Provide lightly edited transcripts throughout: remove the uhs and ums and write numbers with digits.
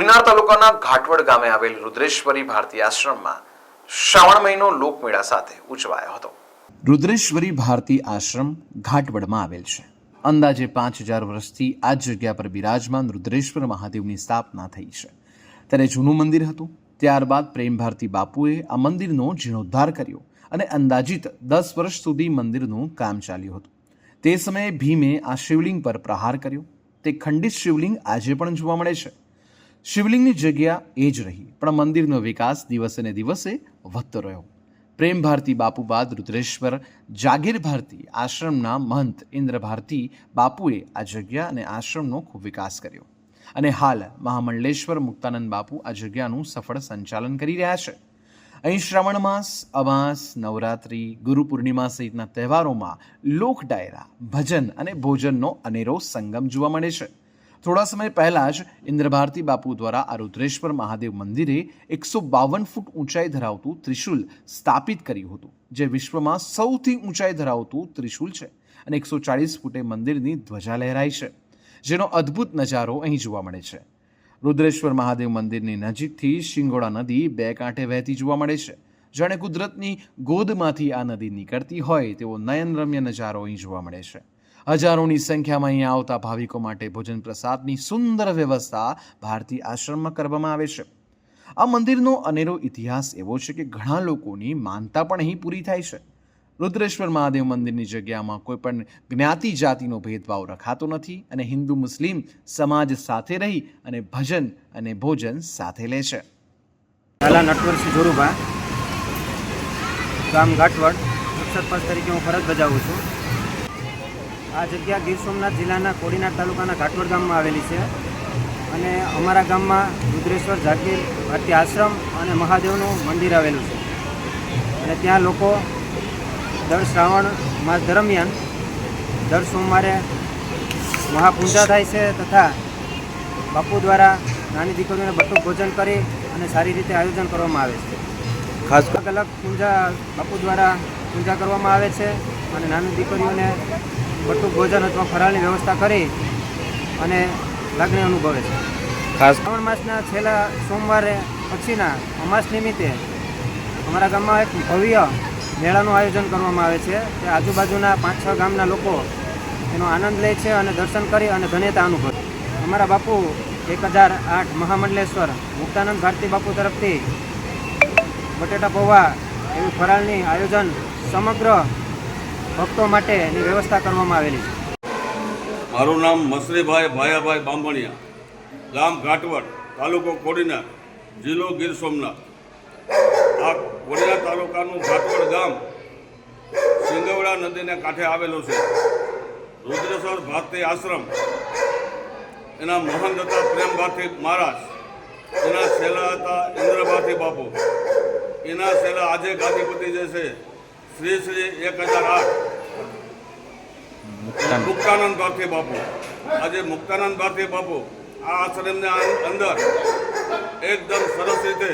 કોડીનાર તાલુકાના ઘાટવડ ગામે આવેલ રુદ્રેશ્વરી ભારતી આશ્રમમાં શ્રાવણ મહિનો લોકમેળા સાથે ઉજવાયો હતો। રુદ્રેશ્વરી ભારતી આશ્રમ ઘાટવડમાં આવેલ છે। અંદાજે 5000 વર્ષથી આ જગ્યા પર બિરાજમાન રુદ્રેશ્વર મહાદેવની સ્થાપના થઈ છે। ત્યારે જૂનું મંદિર હતું, ત્યારબાદ પ્રેમ ભારતી બાપુએ આ મંદિરનો જીર્ણોદ્ધાર કર્યો અને અંદાજિત 10 વર્ષ સુધી મંદિરનું કામ ચાલ્યું હતું। તે સમયે ભીમે આ શિવલિંગ પર પ્રહાર કર્યો। તે ખંડિત શિવલિંગ આજે પણ જોવા મળે છે। શિવલિંગની જગ્યા એ જ રહી, પણ મંદિરનો વિકાસ દિવસે ને દિવસે વધતો રહ્યો। પ્રેમ ભારતી બાપુ બાદ રુદ્રેશ્વર જાગીર ભારતી આશ્રમના મહંત ઇન્દ્ર ભારતી બાપુએ આ જગ્યા અને આશ્રમનો ખૂબ વિકાસ કર્યો અને હાલ મહામંડલેશ્વર મુક્તાનંદ બાપુ આ જગ્યાનું સફળ સંચાલન કરી રહ્યા છે। અહીં શ્રાવણ માસ, અમાસ, નવરાત્રિ, ગુરુ પૂર્ણિમા સહિતના તહેવારોમાં લોક ડાયરા, ભજન અને ભોજનનો અનેરો સંગમ જોવા મળે છે। થોડા સમય પહેલા જ ઇન્દ્ર ભારતી બાપુ દ્વારા આ રુદ્રેશ્વર મહાદેવ મંદિરે 152 ફૂટ ઊંચાઈ ધરાવતું ત્રિશુલ સ્થાપિત કર્યું હતું, જે વિશ્વમાં સૌથી ઊંચાઈ ધરાવતું ત્રિશુલ છે અને 140 ફૂટે મંદિરની ધ્વજા લહેરાઈ છે, જેનો અદ્ભુત નજારો અહીં જોવા મળે છે। રુદ્રેશ્વર મહાદેવ મંદિરની નજીકથી શિંગોડા નદી બે કાંઠે વહેતી જોવા મળે છે। જાણે કુદરતની ગોદમાંથી આ નદી નીકળતી હોય તેવો નયનરમ્ય નજારો અહીં જોવા મળે છે। હજારોની સંખ્યામાં અહીં આવતા ભાવિકો માટે ભોજન પ્રસાદની સુંદર વ્યવસ્થા ભારતી આશ્રમમાં કરવામાં આવે છે। આ મંદિરનો અનેરો ઇતિહાસ એવો છે કે ઘણા લોકોની માનતા પણ અહીં પૂરી થાય છે। રુદ્રેશ્વર મહાદેવ મંદિરની જગ્યામાં કોઈ પણ જ્ઞાતિ જાતિનો ભેદભાવ રખાતો નથી અને હિન્દુ મુસ્લિમ સમાજ સાથે રહી અને ભજન અને ભોજન સાથે લે છે। નટવરસિંહ જોરુભા, ગામ ઘાટવડ, સરપંચ તરીકે હું ફરજ બજાવું છું। આ જગ્યા ગીર સોમનાથ જિલ્લાના કોડીનાર તાલુકાના ઘાટવડ ગામમાં આવેલી છે અને અમારા ગામમાં રુદ્રેશ્વર જાગીર ભારતી આશ્રમ અને મહાદેવનું મંદિર આવેલું છે અને ત્યાં લોકો દર શ્રાવણ માસ દરમિયાન દર સોમવારે મહાપૂજા થાય છે તથા બાપુ દ્વારા નાની દીકરીઓને બટુક ભોજન કરી અને સારી રીતે આયોજન કરવામાં આવે છે। ખાસ અલગ પૂજા બાપુ દ્વારા પૂજા કરવામાં આવે છે અને નાની દીકરીઓને બટુક ભોજન અથવા ફરાળની વ્યવસ્થા કરી અને લાગણી અનુભવે છે। ખાસ શ્રાવણ માસના છેલ્લા સોમવારે પછીના અમાસ નિમિત્તે અમારા ગામમાં એક ભવ્ય મેળાનું આયોજન કરવામાં આવે છે। તે આજુબાજુના 5-6 ગામના લોકો એનો આનંદ લે છે અને દર્શન કરી અને ધન્યતા અનુભવે। અમારા બાપુ 1008 મહામંડલેશ્વર મુક્તાનંદ ભારતી બાપુ તરફથી બટેટા પૌવા એવી ફરાળની આયોજન સમગ્ર ભક્તો માટેની વ્યવસ્થા કરવામાં આવેલી છે। મારું નામ મસરીભાઈ ભાયાભાઈ બાંભણિયા, ગામ ઘાટવડ, તાલુકો કોડીનાર, જિલ્લો ગીર સોમનાથ। આ કોડીનાર તાલુકાનું ઘાટવડ ગામ સિંગવડા નદીને કાંઠે આવેલું છે। રુદ્રેશ્વર ભારતી આશ્રમ, એના મહંત હતા પ્રેમ ભારતી મહારાજ, એના છેલ્લા હતા ઇન્દ્ર ભારતી બાપુ, એના છેલ્લા આજે ગાદીપતિ જે છે શ્રી 1008 મુક્તાનંદ ભારતી બાપુ। આજે મુક્તાનંદ ભારતી બાપુ આ આશ્રમની અંદર એકદમ સરસ રીતે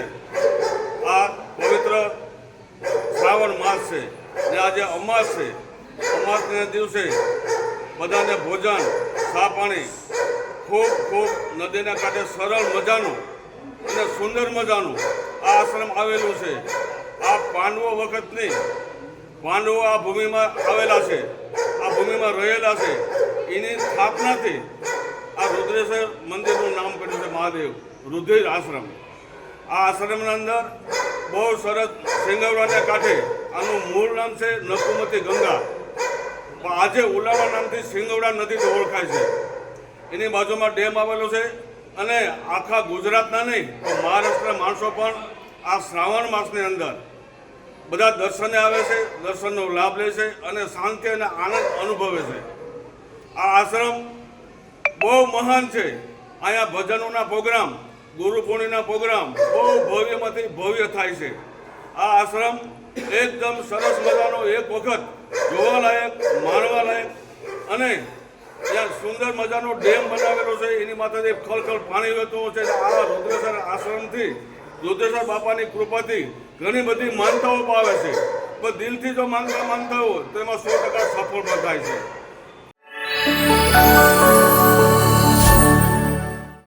આ પવિત્ર શ્રાવણ માસ છે ને આજે અમાસ છે। અમાસના દિવસે બધાને ભોજન, ચા પાણી ખૂબ ખૂબ નદીના કાંઠે સરળ મજાનું અને સુંદર મજાનું આ આશ્રમ આવેલું છે। આ પાંડવો વખતની પાંડવો આ ભૂમિમાં આવેલા છે, આ ભૂમિમાં રહેલા છે, એની સ્થાપનાથી આ રુદ્રેશ્વર મંદિરનું નામ પડ્યું છે મહાદેવ રુધિર આશ્રમ। આ આશ્રમના અંદર બહુ સરસ સિંગવડાને કાંઠે આનું મૂળ નામ છે નકુમતી ગંગા, પણ આજે ઉલાવા નામથી સિંગવડા નદીથી ઓળખાય છે। એની બાજુમાં ડેમ આવેલો છે અને આખા ગુજરાતના નહીં તો મહારાષ્ટ્રના માણસો પણ આ શ્રાવણ માસની અંદર બધા દર્શને આવે છે, દર્શનનો લાભ લે છે અને શાંતિ અને આનંદ અનુભવે છે। આ આશ્રમ બહુ મહાન છે। અહીંયા ભજનોના પ્રોગ્રામ, ગુરુ પૂર્ણિમાના પ્રોગ્રામ બહુ ભવ્યમાંથી ભવ્ય થાય છે। આ આશ્રમ એકદમ સરસ મજાનો એક વખત જોવાલાયક, માણવાલાયક અને ત્યાં સુંદર મજાનો ડેમ બનાવેલો છે, એની માથેથી ખળખળ પાણી વહેતું છે। આ રુદ્રેશ્વર આશ્રમથી રુદ્રેશ્વર બાપાની કૃપાથી ઘણી બધી માનતાઓ પાવે છે, પણ દિલથી જો માનતા હોય તો એમાં 100% સફળ પણ થાય છે।